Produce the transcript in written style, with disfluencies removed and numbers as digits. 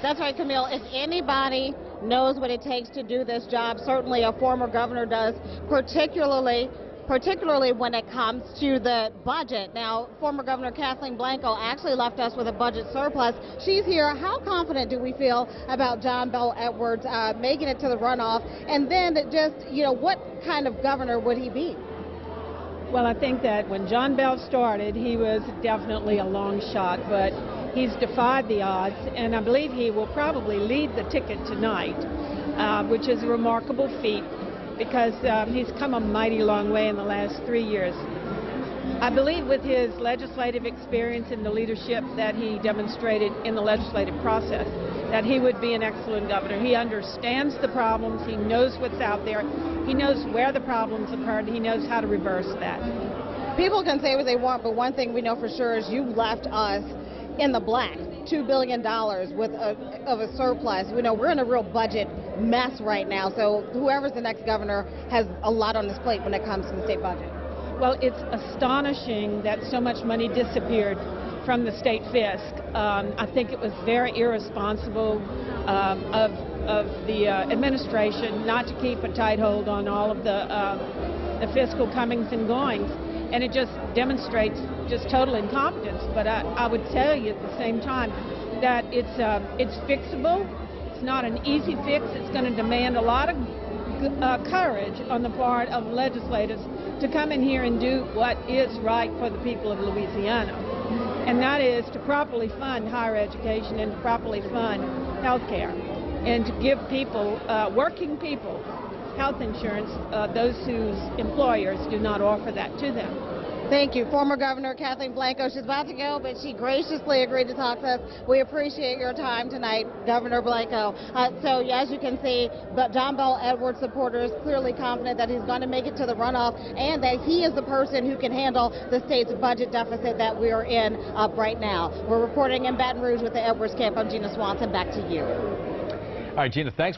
That's right, Camille. If anybody knows what it takes to do this job, certainly a former governor does, particularly when it comes to the budget. Now, former Governor Kathleen Blanco actually left us with a budget surplus. She's here. How confident do we feel about John Bel Edwards making it to the runoff? And then just, what kind of governor would he be? Well, I think that when John Bel started, he was definitely a long shot, but he's defied the odds, and I believe he will probably lead the ticket tonight, which is a remarkable feat because he's come a mighty long way in the last 3 years. I believe with his legislative experience and the leadership that he demonstrated in the legislative process, that he would be an excellent governor. He understands the problems, he knows what's out there, he knows where the problems occurred, and he knows how to reverse that. People can say what they want, but one thing we know for sure is you left us in the black, $2 billion of a surplus. We know we're in a real budget mess right now, so whoever's the next governor has a lot on his plate when it comes to the state budget. Well, it's astonishing that so much money disappeared from the state fisc. I think it was very irresponsible of the administration not to keep a tight hold on all of the fiscal comings and goings. And it just demonstrates just total incompetence. But I would tell you at the same time that it's fixable. It's not an easy fix. It's going to demand a lot of courage on the part of legislators to come in here and do what is right for the people of Louisiana. And that is to properly fund higher education and to properly fund health care and to give people, working people, health insurance, those whose employers do not offer that to them. Thank you. Former Governor Kathleen Blanco. She's about to go, but she graciously agreed to talk to us. We appreciate your time tonight, Governor Blanco. So as you can see, John Bel Edwards supporters clearly confident that he's going to make it to the runoff and that he is the person who can handle the state's budget deficit that we are in right now. We're reporting in Baton Rouge with the Edwards camp. I'm Gina Swanson. Back to you. All right, Gina, thanks.